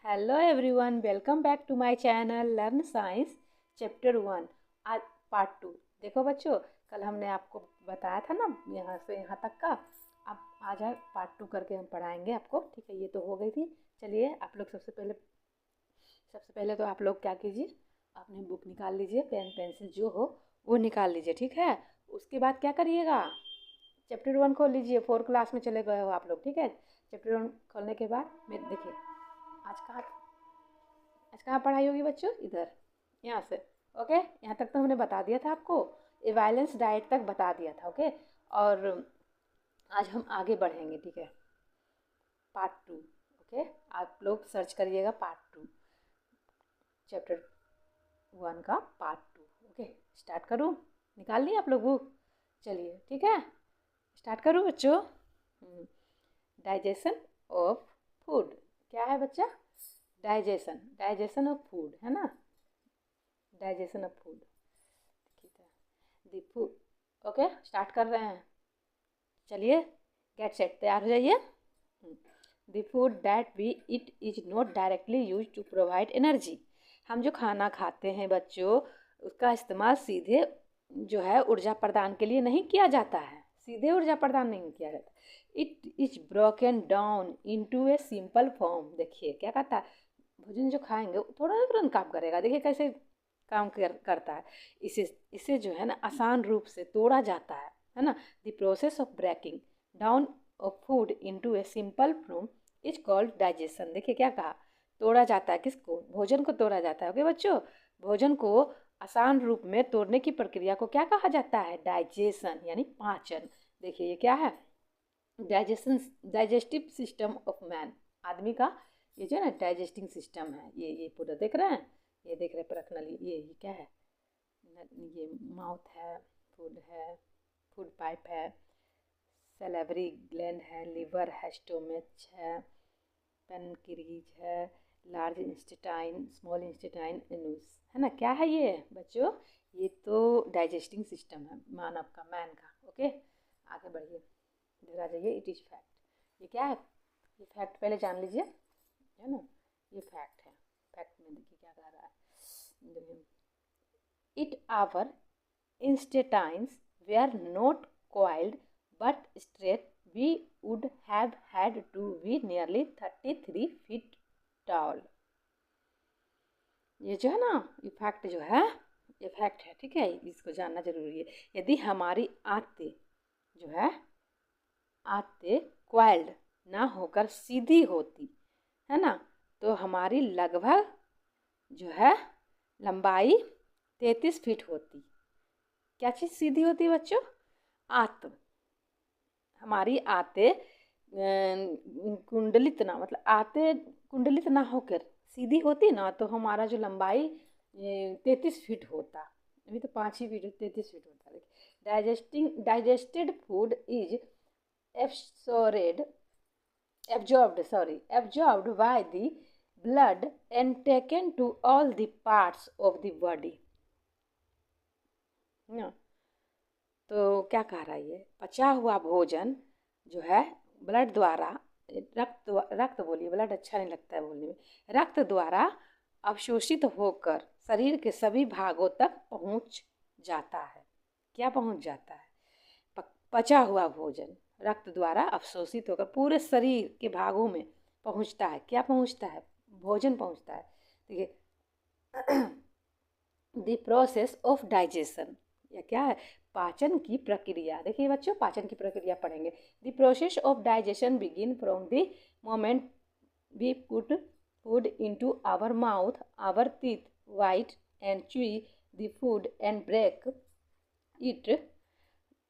Hello everyone, welcome back to my channel learn science chapter 1 आज part 2। देखो बच्चों, कल हमने आपको बताया था ना यहाँ से यहाँ तक का। अब आज पार्ट 2 करके हम पढ़ाएंगे आपको। ठीक है, ये तो हो गई थी। चलिए आप लोग सबसे पहले तो आप लोग क्या कीजिए, अपनी बुक निकाल लीजिए, पेन पेंसिल जो हो वो निकाल लीजिए। ठीक है, उसके बाद क्या करिएगा, चैप्टर 1 खोल लीजिए। 4 क्लास में चले गए हो आप लोग। ठीक है, चैप्टर 1 खोलने के बाद मेरे देखिए आज कहाँ पढ़ाई होगी बच्चों, इधर यहाँ से। ओके, यहाँ तक तो हमने बता दिया था आपको, बैलेंस डाइट तक बता दिया था। ओके, और आज हम आगे बढ़ेंगे। ठीक है, पार्ट 2। ओके, आप लोग सर्च करिएगा पार्ट 2, चैप्टर 1 का पार्ट 2। ओके, स्टार्ट करूँ? निकाल लिया आप लोग बुक? चलिए ठीक है, स्टार्ट करूँ बच्चों। डाइजेशन ऑफ फूड क्या है बच्चा? डाइजेशन ऑफ फूड है ना, डाइजेशन ऑफ फूड। ठीक है, दी फूड। ओके, स्टार्ट कर रहे हैं। चलिए, गेट सेट, तैयार हो जाइए। The food that we eat is not directly use to provide energy. हम जो खाना खाते हैं बच्चों, उसका इस्तेमाल सीधे जो है ऊर्जा प्रदान के लिए नहीं किया जाता है, सीधे ऊर्जा प्रदान नहीं किया जाता। It is broken down into a simple form. देखिए क्या कहता है, भोजन जो खाएंगे थोड़ा ना तुरंत काम करेगा। देखिए कैसे काम करता है। इसे जो है ना आसान रूप से तोड़ा जाता है ना। The process of breaking down of food into a simple form is called digestion. देखिए क्या कहा, तोड़ा जाता है। किसको? भोजन को तोड़ा जाता है। ओके बच्चों, भोजन को आसान रूप में तोड़ने की प्रक्रिया को क्या कहा जाता है? डाइजेशन यानी पाचन। देखिए ये क्या है, डाइजेस्टिव सिस्टम ऑफ मैन। आदमी का ये जो है ना डाइजेस्टिंग सिस्टम है। ये पूरा देख रहे हैं, ये देख रहे हैं प्रखनली। ये क्या है, ये माउथ है, फूड पाइप है, सैलिवरी ग्लैंड है, लिवर है, स्टोमच है, पेनक्रीज है, लार्ज इंस्टेटाइन, स्मॉल इंस्टेटाइन, एनुस है ना। क्या है ये बच्चों? ये तो डाइजेस्टिंग सिस्टम है मानव का, मैन का। ओके, आगे बढ़िए, इधर आ जाइए। It is fact. ये क्या है? ये फैक्ट पहले जान लीजिए, है ना। ये फैक्ट है। फैक्ट में देखिए क्या कह रहा है। It our intestines were not coiled but straight, we would have had to be nearly 33 feet tall। ये जो है ना, ये फैक्ट जो है, ये फैक्ट है। ठीक है, इसको जानना जरूरी है। यदि हमारी आंतें जो है, आंतें क्वाइल्ड ना होकर सीधी होती है ना, तो हमारी लगभग जो है लंबाई 33 फीट होती। क्या चीज़ सीधी होती बच्चों? आंत। हमारी आंतें कुंडलित ना, मतलब आंतें कुंडलित ना होकर सीधी होती ना, तो हमारा जो लंबाई 33 फीट होता। अभी तो 5 ही फीट, 33 फीट होता। Digested food is absorbed by the blood and taken to all the parts of the body। तो क्या कह रहा है ये, पचा हुआ भोजन जो है ब्लड द्वारा, रक्त बोलिए, ब्लड अच्छा नहीं लगता है बोलने में, रक्त द्वारा अवशोषित होकर शरीर के सभी भागों तक पहुंच जाता है। क्या पहुंच जाता है? पचा हुआ भोजन रक्त द्वारा अवशोषित होकर पूरे शरीर के भागों में पहुंचता है। क्या पहुंचता है? भोजन पहुंचता है। देखिए द प्रोसेस ऑफ डाइजेशन, या क्या है? पाचन की प्रक्रिया। देखिए बच्चों, पाचन की प्रक्रिया पढ़ेंगे। The process of digestion begin from the moment we put food into our mouth, our teeth bite and chew the food and break it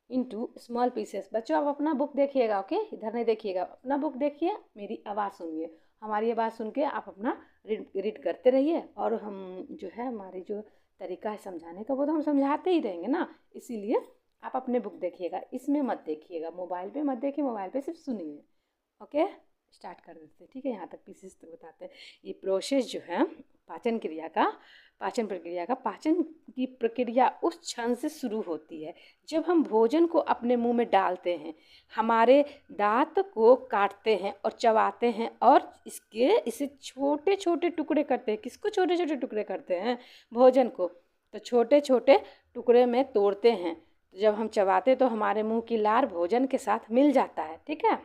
into small pieces. बच्चों आप अपना बुक देखिएगा। ओके, इधर नहीं देखिएगा, अपना बुक देखिए, मेरी आवाज़ सुनिए। हमारी आवाज़ सुन के आप अपना रीड करते रहिए, और हम जो है हमारी जो तरीका है समझाने का वो तो हम समझाते ही रहेंगे ना। इसीलिए आप अपने बुक देखिएगा, इसमें मत देखिएगा, मोबाइल पे मत देखिए, मोबाइल पे सिर्फ सुनिए। ओके, स्टार्ट कर देते हैं। ठीक है, यहाँ तक पीसेस तो बताते हैं। ये प्रोसेस जो है पाचन की प्रक्रिया उस क्षण से शुरू होती है जब हम भोजन को अपने मुंह में डालते हैं, हमारे दांत को काटते हैं और चबाते हैं और इसे छोटे छोटे टुकड़े करते हैं। किसको छोटे छोटे टुकड़े करते हैं? भोजन को। तो छोटे छोटे टुकड़े में तोड़ते हैं। जब हम चबाते तो हमारे मुंह की लार भोजन के साथ मिल जाता है। ठीक है,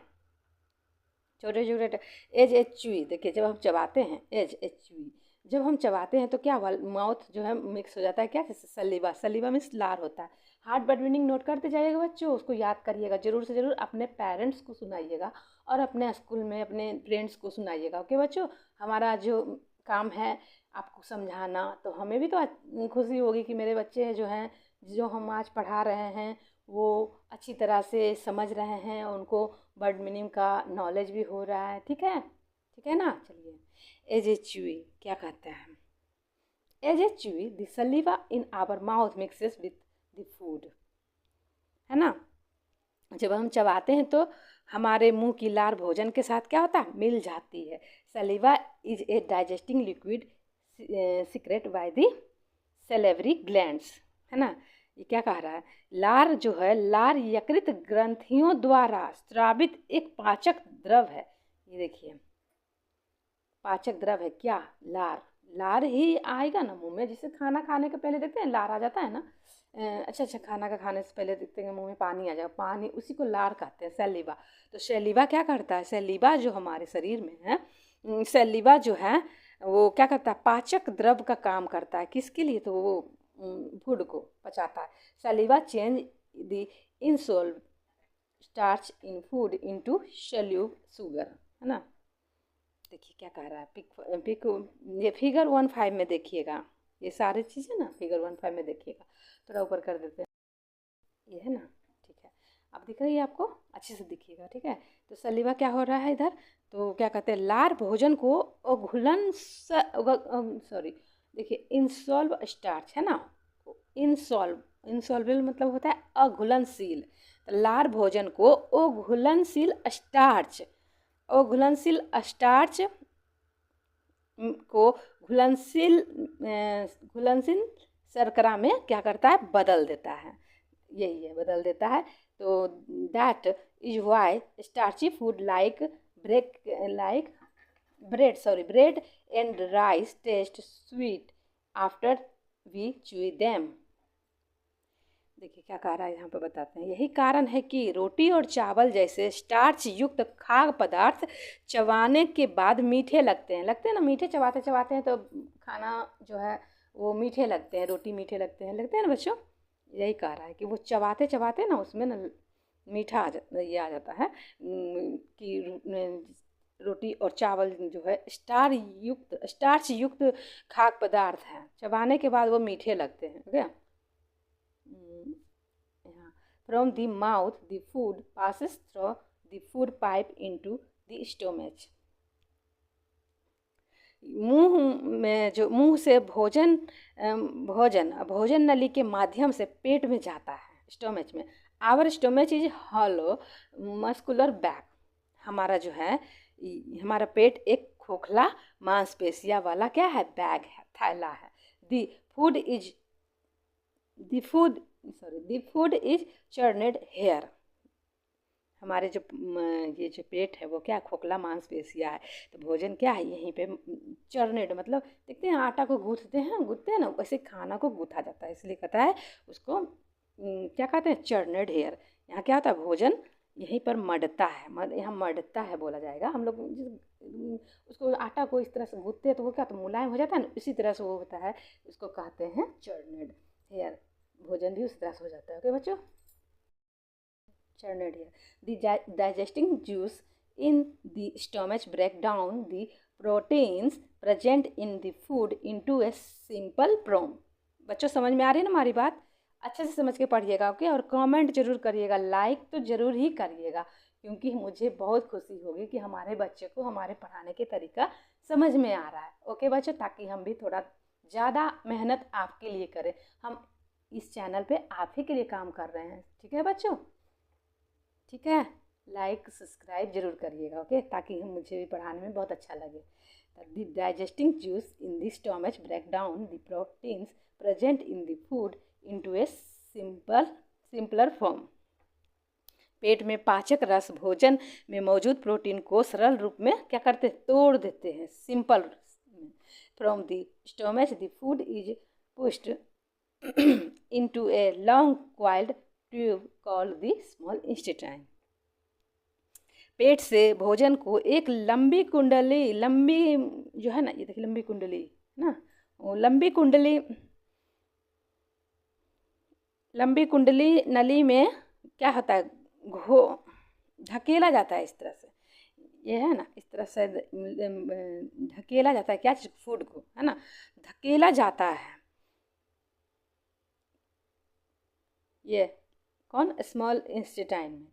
छोटे छोटे एज एच च्यूई। देखिए, जब हम चबाते हैं एज एच च्यूई, जब हम चबाते हैं तो क्या माउथ जो है मिक्स हो जाता है, क्या जैसे सलीवा। सलीवा मीन्स लार होता है। हार्ट बीट मीनिंग नोट करते जाइएगा बच्चों, उसको याद करिएगा, जरूर से जरूर अपने पेरेंट्स को सुनाइएगा और अपने स्कूल में अपने फ्रेंड्स को सुनाइएगा। ओके बच्चों, हमारा जो काम है आपको समझाना, तो हमें भी तो खुशी होगी कि मेरे बच्चे जो हैं, जो हम आज पढ़ा रहे हैं, वो अच्छी तरह से समझ रहे हैं, उनको वर्ड मीनिंग का नॉलेज भी हो रहा है। ठीक है, ठीक है ना। चलिए, एज ए च्यूई क्या कहते हैं? As a chew the saliva in our mouth mixes with the food, है ना। जब हम चबाते हैं तो हमारे मुंह की लार भोजन के साथ क्या होता है? मिल जाती है। सलीवा is a digesting liquid secret by the salivary glands, है ना। ये क्या कह रहा है? लार जो है, लार यकृत ग्रंथियों द्वारा स्रावित एक पाचक द्रव है। ये देखिए, पाचक द्रव है क्या? लार। लार ही आएगा ना मुंह में, जिसे खाना खाने के पहले देखते हैं लार आ जाता है ना। अच्छा, खाना का खाने से पहले देखते हैं मुंह में पानी आ जाएगा, पानी, उसी को लार कहते हैं, सैलिवा। तो सैलिवा क्या करता है? सैलिवा जो हमारे शरीर में है, सैलिवा जो है वो क्या करता है? पाचक द्रव का काम करता है। किसके लिए? तो वो फूड को पचाता है। Saliva change the insoluble starch in food into soluble sugar, है ना। देखिए क्या कह रहा है, ये फिगर 1.5 में देखिएगा, ये सारी चीज़ें ना फिगर 1.5 में देखिएगा। थोड़ा ऊपर कर देते हैं, ये है ना। ठीक है, अब दिख रही है आपको? अच्छे से दिखिएगा। ठीक है, तो सलीवा क्या हो रहा है इधर? तो क्या कहते हैं? लार भोजन को देखिए, इंसॉल्व स्टार्च, है ना। इंसॉल्वेबल मतलब होता है अघुलनशील। तो लार भोजन को अघुलनशील स्टार्च को घुलनशील शर्करा में क्या करता है? बदल देता है। यही है, बदल देता है। तो that is why starchy food like bread and rice taste sweet after we chew them. देखिए क्या कह रहा है यहाँ पर, बताते हैं। यही कारण है कि रोटी और चावल जैसे स्टार्च युक्त खाद्य पदार्थ चबाने के बाद मीठे लगते हैं ना। मीठे चबाते चबाते हैं तो खाना जो है वो मीठे लगते हैं, रोटी मीठे लगते हैं ना बच्चों। यही कह रहा है कि वो चबाते चबाते ना उसमें ना मीठा ये आ जाता है कि रोटी और चावल जो है स्टार्च युक्त खाद्य पदार्थ हैं, चबाने के बाद वो मीठे लगते हैं। Okay, From the mouth, the food passes through the food pipe into the stomach. मुंह से भोजन नली के माध्यम से पेट में जाता है, स्टोमेच में। Our stomach is hollow muscular bag. हमारा जो है, हमारा पेट एक खोखला मांसपेशियां वाला क्या है? बैग है, थैला है। The food is churned here. हमारे जो ये जो पेट है वो क्या? खोखला मांसपेशियां है। तो भोजन क्या है? यहीं पे चर्नेड मतलब देखते हैं आटा को गूंथते हैं ना, वैसे खाना को गूंथा जाता है, इसलिए कहता है उसको क्या कहते हैं? चर्नेड हेयर। यहाँ क्या होता है? भोजन यहीं पर मडता है, यहाँ मडता है बोला जाएगा। हम लोग उसको आटा को इस तरह से गूंथते हैं तो वो क्या, तो मुलायम हो जाता है ना, इसी तरह से वो होता है, उसको कहते हैं चर्नेड हेयर। भोजन भी उस तरह से हो जाता है। ओके बच्चों, churned here. The digesting juice in the stomach break down the proteins present in the food into a simple form. बच्चों समझ में आ रही है ना हमारी बात? अच्छे से समझ के पढ़िएगा। ओके, और कमेंट जरूर करिएगा, लाइक तो जरूर ही करिएगा, क्योंकि मुझे बहुत खुशी होगी कि हमारे बच्चे को हमारे पढ़ाने के तरीका समझ में आ रहा है। ओके बच्चों, ताकि हम भी थोड़ा ज़्यादा मेहनत आपके लिए करें। हम इस चैनल पे आप ही के लिए काम कर रहे हैं। ठीक है बच्चों, ठीक है। लाइक सब्सक्राइब जरूर करिएगा, ओके, ताकि मुझे भी पढ़ाने में बहुत अच्छा लगे। The digesting juice in the stomach break down the proteins present in the food into a simpler form. पेट में पाचक रस भोजन में मौजूद प्रोटीन को सरल रूप में क्या करते हैं, तोड़ देते हैं। Simple from the stomach the food is pushed into a long coiled tube called the small intestine। पेट से भोजन को एक लंबी जो है ना, ये देखिए लंबी कुंडली ना, वो लंबी कुंडली नली में क्या होता है, धकेला जाता है इस तरह से, ये है ना, इस तरह से धकेला जाता है, क्या चीज़, फूड को, है ना, धकेला जाता है। ये कौन, स्मॉल इंस्टेटाइन में।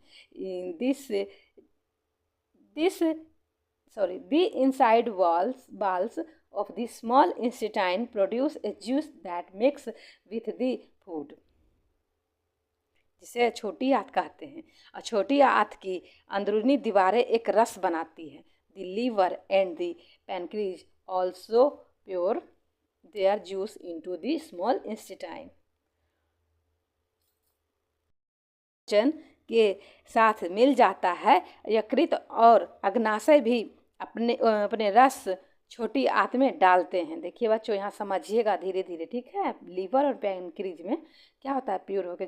the inside walls of the small intestine produce a juice that mix with the food, जिसे छोटी आंत कहते हैं। और छोटी आंत की अंदरूनी दीवारें एक रस बनाती है। The liver and the pancreas also pour their juice into the small intestine. भोजन के साथ मिल जाता है, यकृत और अग्नाशय भी अपने रस छोटी आंत में डालते हैं। देखिए बच्चों, यहाँ समझिएगा धीरे धीरे, ठीक है। लीवर और पैनक्रीज में क्या होता है, प्योर होकर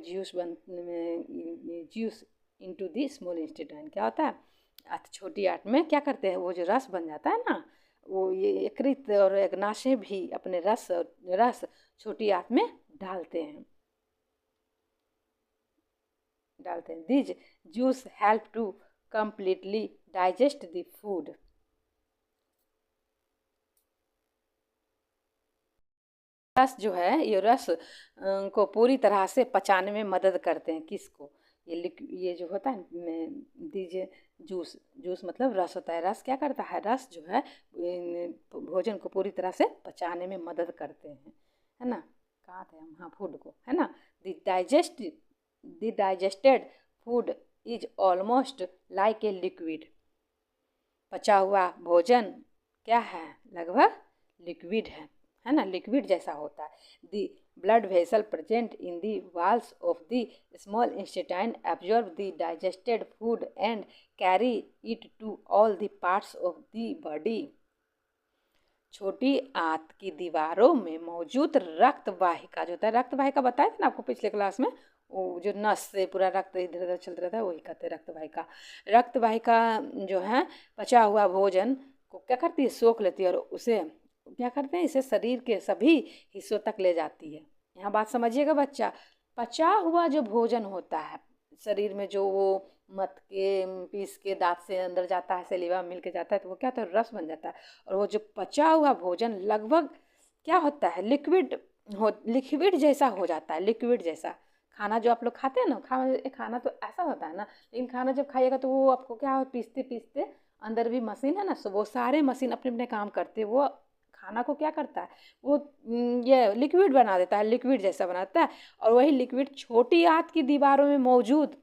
जूस इनटू दी स्मॉल इंस्टेटाइन, क्या होता है, छोटी आंत में क्या करते हैं, वो जो रस बन जाता है ना, वो ये यकृत और अग्नाशय भी अपने रस छोटी आंत में डालते हैं। This juice help to completely digest the food. रस जो है, ये रस को पूरी तरह से पचाने में मदद करते हैं। किसको, ये जो होता है दीजिए जूस मतलब रस होता है। रस क्या करता है, रस जो है भोजन को पूरी तरह से पचाने में मदद करते हैं, है ना। कहा थे हम, हाँ, फूड को, है ना। The digested food is almost like a liquid। पचा हुआ भोजन क्या है, लगभग लिक्विड है ना, लिक्विड जैसा होता है। The blood vessel present in the walls of the small intestine absorb the digested food and carry it to all the parts of the body। छोटी आंत की दीवारों में मौजूद रक्त वाहिका जो होता है, रक्त वाहिका बताया था ना आपको पिछले क्लास में, वो जो नस से पूरा रक्त इधर उधर चलता रहता है, वही कहते हैं रक्त वाहिका। रक्त वाहिका जो है पचा हुआ भोजन को क्या करती है, सोख लेती है और उसे क्या करते हैं, इसे शरीर के सभी हिस्सों तक ले जाती है। यहाँ बात समझिएगा बच्चा, पचा हुआ जो भोजन होता है शरीर में, जो वो मत के पीस के दांत से अंदर जाता है, सलीवा मिल के जाता है, तो वो क्या होता है, रस बन जाता है। और वो जो पचा हुआ भोजन लगभग क्या होता है, लिक्विड जैसा हो जाता है, लिक्विड जैसा। खाना जो आप लोग खाते हैं ना, खाना तो ऐसा होता है ना, लेकिन खाना जब खाइएगा तो वो आपको क्या, पीसते पीसते अंदर भी मशीन है ना, सो वो सारे मशीन अपने अपने काम करते हैं। वो खाना को क्या करता है, वो ये लिक्विड बना देता है, लिक्विड जैसा बनाता है। और वही लिक्विड छोटी आंत की दीवारों में मौजूद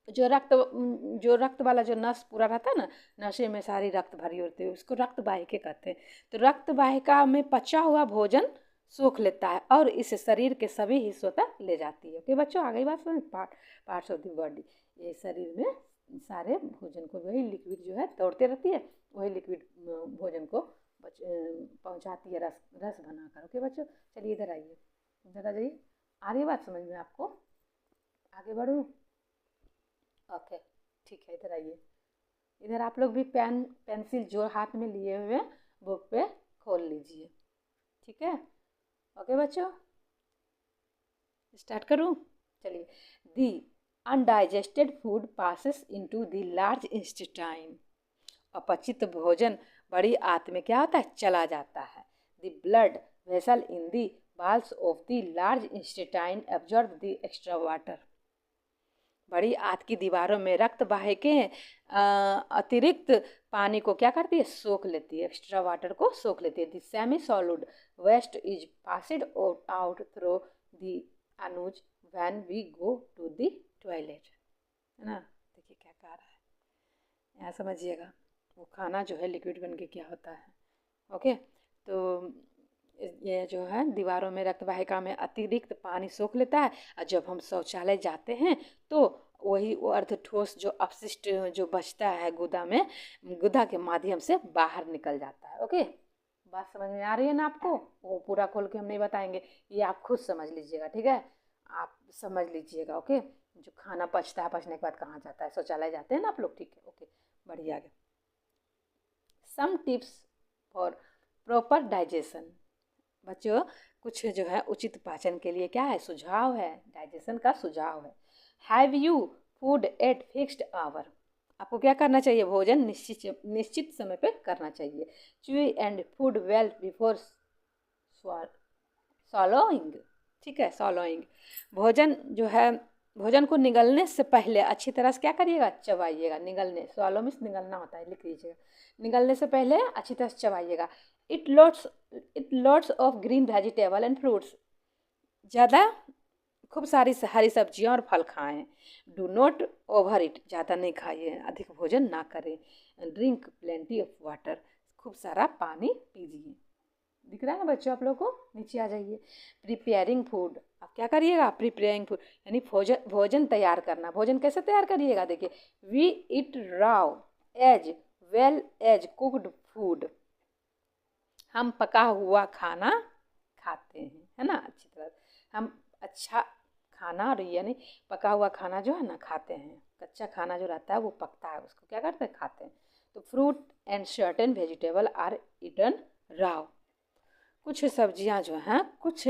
जो रक्त वाला जो नस पूरा रहता है ना, नशे में सारी रक्त भरी होती है, उसको रक्त वाहिका कहते हैं। तो रक्त वाहिका में पचा हुआ भोजन सोख लेता है और इसे शरीर के सभी हिस्सों तक ले जाती है। ओके बच्चों, आ गई बात समझ, पार्ट्स ऑफ द बॉडी, ये शरीर में सारे भोजन को वही लिक्विड जो है दौड़ते रहती है, वही लिक्विड भोजन को पहुंचाती है रस बनाकर। ओके बच्चों, चलिए इधर आइए, इधर आ जाइए, आ रही बात समझ में आपको, आगे बढ़ूँ, ओके ठीक है, इधर आइए। इधर आप लोग भी पेंसिल जो हाथ में लिए हुए बुक पे खोल लीजिए, ठीक है। ओके बच्चों, स्टार्ट करूं, चलिए। The undigested food passes into the large intestine. अपचित भोजन बड़ी आंत में क्या होता है, चला जाता है। The blood vessel in the walls of the large intestine absorb the extra water. बड़ी आंत की दीवारों में रक्त वाहिकाएं अतिरिक्त पानी को क्या करती है, सोख लेती है, एक्स्ट्रा वाटर को सोख लेती है। The semi solid waste is passed out through the anus when we go to the toilet, है ना। देखिए क्या कह यहाँ समझिएगा, वो खाना जो है लिक्विड बन के क्या होता है। ओके, तो ये जो है दीवारों में रक्त वाहिका में अतिरिक्त पानी सोख लेता है, और जब हम शौचालय जाते हैं तो वही वो अर्ध ठोस जो अपशिष्ट जो बचता है गुदा में, गुदा के माध्यम से बाहर निकल जाता है। ओके, बात समझ में आ रही है ना आपको? वो पूरा खोल के हम नहीं बताएंगे, ये आप खुद समझ लीजिएगा, ठीक है? आप समझ लीजिएगा। ओके, जो खाना पचता है, पचने के बाद कहाँ जाता है? शौचालय जाते हैं ना आप लोग, ठीक है? ओके, बढ़िया। आगे some tips for proper digestion. बच्चों, कुछ जो है उचित पाचन के लिए क्या है, सुझाव है, डाइजेशन का सुझाव है। Have you food at fixed hour. आपको क्या करना चाहिए, भोजन निश्चित समय पे करना चाहिए। Chew and food well before सॉलोइंग, ठीक है, सॉलोइंग। भोजन जो है, भोजन को निगलने से पहले अच्छी तरह से क्या करिएगा, चबाइएगा। निगलने, सॉलो मीन्स निगलना होता है, लिख लीजिएगा। निगलने से पहले अच्छी तरह से चबाइएगा। Eat lots of green vegetable and fruits. ज़्यादा खूब सारी हरी सब्जियाँ और फल खाएं। डू नॉट ओवर इट, ज़्यादा नहीं खाइए, अधिक भोजन ना करें। ड्रिंक प्लेंटी ऑफ वाटर, खूब सारा पानी पीजिए। दिख रहा है ना बच्चों आप लोग को? नीचे आ जाइए। प्रिपेयरिंग फूड, आप क्या करिएगा, प्रिपेयरिंग फूड यानी भोजन तैयार करना। भोजन कैसे तैयार करिएगा, देखिए, we eat raw as well as cooked food. हम पका हुआ खाना खाते हैं, है ना, अच्छी तरह हम अच्छा खाना, और यानी पका हुआ खाना जो है ना खाते हैं। कच्चा खाना जो रहता है वो पकता है, उसको क्या करते हैं, खाते हैं। तो fruit and certain vegetable are eaten raw. कुछ सब्जियां जो हैं, कुछ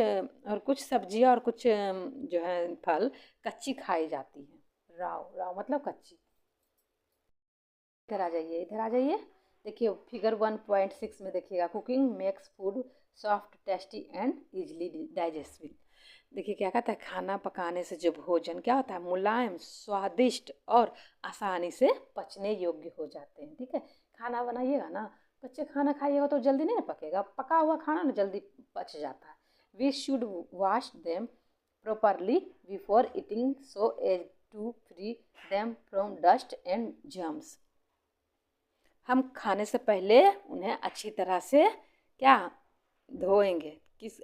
सब्जियां और कुछ जो है फल कच्ची खाई जाती हैं। राव, राव मतलब कच्ची। इधर आ जाइए, इधर आ जाइए। देखिए फिगर 1.6 में देखिएगा, cooking makes food soft tasty and easily digestible. देखिए क्या कहता है, खाना पकाने से जो भोजन क्या होता है, मुलायम, स्वादिष्ट और आसानी से पचने योग्य हो जाते हैं। ठीक है, खाना बनाइएगा ना, कच्चे खाना खाइएगा तो जल्दी नहीं ना पकेगा, पका हुआ खाना ना जल्दी पच जाता है। We should wash them properly before eating so as to free them from dust and germs। हम खाने से पहले उन्हें अच्छी तरह से क्या धोएंगे, किस,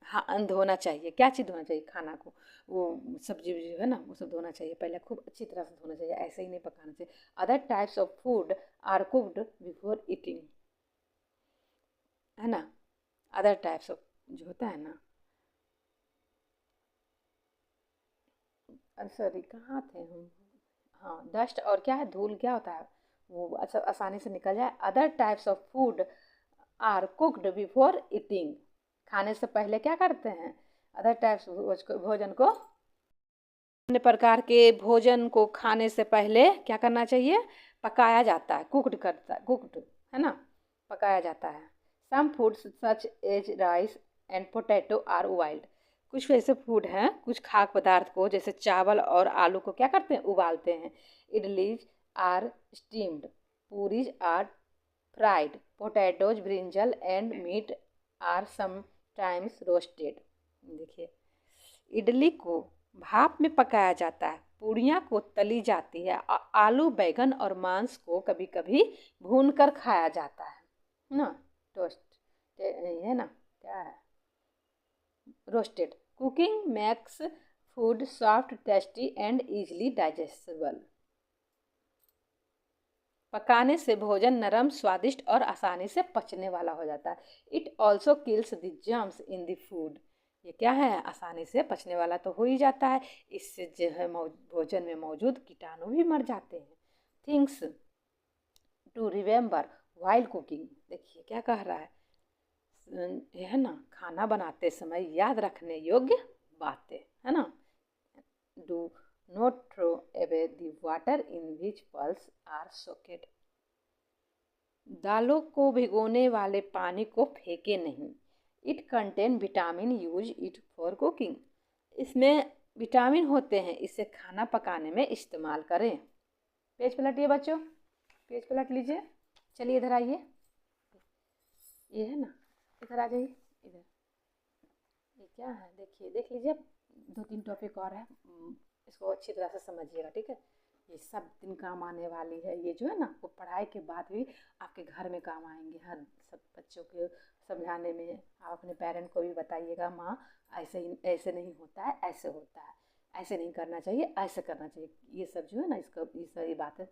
हाँ, धोना चाहिए। क्या चीज़ धोना चाहिए, खाना को, वो सब्जी जो है ना वो सब धोना चाहिए पहले, खूब अच्छी तरह से धोना चाहिए, ऐसे ही नहीं पकाना चाहिए। Other types of food are cooked before eating, है ना। अदर टाइप्स ऑफ जो होता है ना, सॉरी कहाँ थे हम, हाँ, डस्ट और क्या है, धूल क्या होता है, वो अच्छा आसानी से निकल जाए। Other types of food are cooked before eating, खाने से पहले क्या करते हैं, अदर टाइप्स भोजन को, अन्य प्रकार के भोजन को खाने से पहले क्या करना चाहिए, पकाया जाता है, कुक्ड, है ना, पकाया जाता है। Some foods such as rice and potato are boiled. कुछ वैसे फूड हैं, कुछ खाद्य पदार्थ को जैसे चावल और आलू को क्या करते हैं, उबालते हैं। Idlis are steamed, puris are fried, potatoes, brinjal and meat are sometimes roasted. देखिए, इडली को भाप में पकाया जाता है, पूड़ियाँ को तली जाती है, आलू, बैगन और मांस को कभी कभी भून कर खाया जाता है ना, टोस्ट, है ना, क्या है, roasted. Cooking makes food soft, tasty and easily digestible. पकाने से भोजन नरम, स्वादिष्ट और आसानी से पचने वाला हो जाता है। It also kills the germs in the food. ये क्या है, आसानी से पचने वाला तो हो ही जाता है, इससे जो है भोजन में मौजूद कीटाणु भी मर जाते हैं। Things to remember while cooking. देखिए क्या कह रहा है ना, खाना बनाते समय याद रखने योग्य बातें, है ना। Do not throw away the water in which pulse are soaked. दालों को भिगोने वाले पानी को फेंके नहीं। It contain vitamin, use it for cooking. इसमें विटामिन होते हैं, इसे खाना पकाने में इस्तेमाल करें। पेज पलटिए बच्चों, पेज पलट लीजिए। चलिए इधर आइए, ये है ना, इधर आ जाइए, इधर ये क्या है, देखिए, देख लीजिए, 2-3 टॉपिक और है, इसको अच्छी तरह से समझिएगा, ठीक है। ये सब दिन काम आने वाली है। ये जो है ना वो पढ़ाई के बाद भी आपके घर में काम आएंगे, हर सब बच्चों को समझाने में। आप अपने पेरेंट को भी बताइएगा, माँ ऐसे नहीं होता है, ऐसे होता है, ऐसे नहीं करना चाहिए, ऐसे करना चाहिए। ये सब जो है ना इसको ये सारी बातें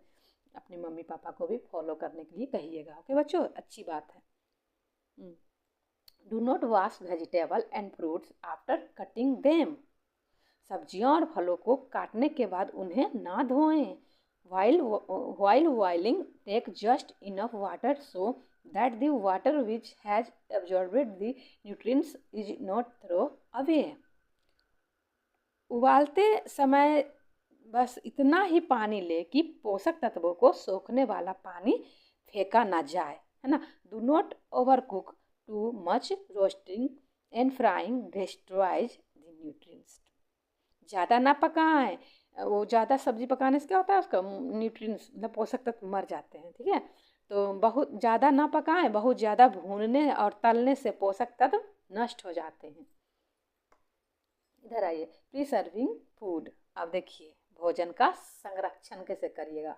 अपने मम्मी पापा को भी फॉलो करने के लिए कहिएगा। ओके बच्चों, अच्छी बात है। Do not wash vegetable and fruits after cutting them. सब्जियां और फलों को काटने के बाद उन्हें ना धोएं। while boiling take just enough water so that the water which has absorbed the nutrients is not thrown away। उबालते समय बस इतना ही पानी ले कि पोषक तत्वों को सोखने वाला पानी फेंका ना जाए, है ना। Do not over cook too much, roasting and frying destroys the nutrients. ज़्यादा ना पकाएं, वो ज़्यादा सब्जी पकाने से क्या होता है, उसका न्यूट्रिएंट्स मतलब पोषक तत्व मर जाते हैं, ठीक है। तो बहुत ज़्यादा ना पकाएं, बहुत ज़्यादा भूनने और तलने से पोषक तत्व नष्ट हो जाते हैं। इधर आइए, प्रिसर्विंग फूड। अब देखिए भोजन का संरक्षण कैसे करिएगा,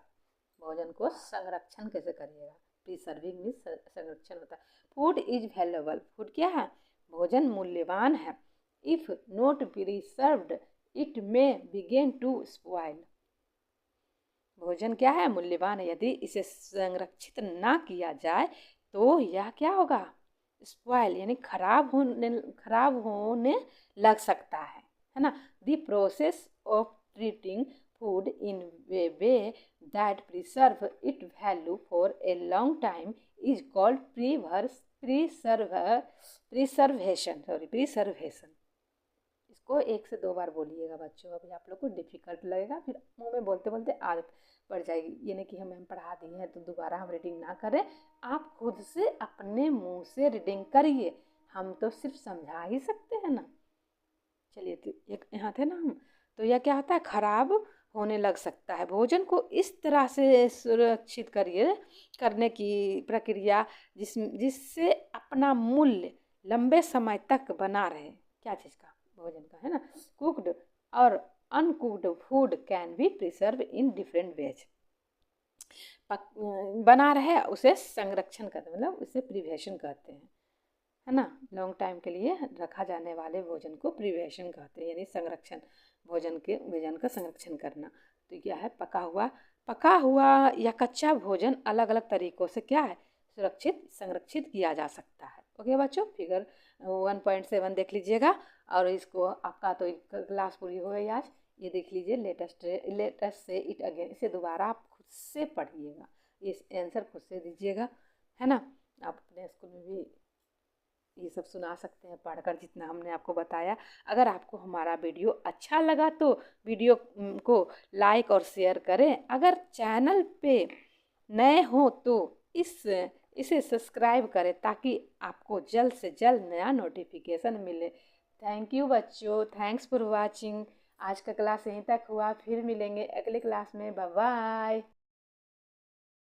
भोजन को संरक्षण कैसे करिएगा। प्रिसर्विंग में संरक्षण होता है। फूड इज वैल्यूएबल, फूड क्या है, भोजन मूल्यवान है। If not preserved it may begin to spoil. भोजन क्या है, मूल्यवान है, यदि इसे संरक्षित ना किया जाए तो यह क्या होगा, स्पॉइल यानी खराब होने लग सकता है ना। The process of treating food in a way that preserve it value for a long time is called preservation. इसको 1 से 2 बार बोलिएगा बच्चों, अभी आप लोग को डिफिकल्ट लगेगा, फिर मुंह में बोलते बोलते आदत पड़ जाएगी। ये नहीं कि हम पढ़ा दिए हैं तो दोबारा हम रीडिंग ना करें, आप खुद से अपने मुंह से रीडिंग करिए, हम तो सिर्फ समझा ही सकते हैं ना। चलिए, तो यहाँ थे ना हम, तो यह क्या होता है, खराब होने लग सकता है। भोजन को इस तरह से सुरक्षित करने की प्रक्रिया जिससे अपना मूल्य लंबे समय तक बना रहे। क्या चीज़ का, भोजन का, है ना। कुक्ड और uncooked food can be preserve in different ways. बना रहे उसे संरक्षण करते, मतलब उसे प्रिवेशन कहते हैं, है ना। लॉन्ग टाइम के लिए रखा जाने वाले भोजन को प्रिवेशन कहते हैं, यानी संरक्षण, भोजन का संरक्षण करना। तो क्या है, पका हुआ या कच्चा भोजन अलग अलग तरीकों से क्या है, संरक्षित किया जा सकता है। ओके बच्चों, फिगर 1.7 देख लीजिएगा, और इसको आपका तो क्लास पूरी हो गई आज। ये देख लीजिए, लेटेस्ट से इट अगेन, इसे दोबारा आप खुद से पढ़िएगा, ये आंसर खुद से दीजिएगा, है ना। आप अपने स्कूल में भी ये सब सुना सकते हैं पढ़कर, जितना हमने आपको बताया। अगर आपको हमारा वीडियो अच्छा लगा तो वीडियो को लाइक और शेयर करें। अगर चैनल पे नए हो तो इसे सब्सक्राइब करें, ताकि आपको जल्द से जल्द नया नोटिफिकेशन मिले। थैंक यू बच्चों, थैंक्स फॉर वाचिंग। आज का क्लास यहीं तक हुआ, फिर मिलेंगे अगले क्लास में। Bye bye.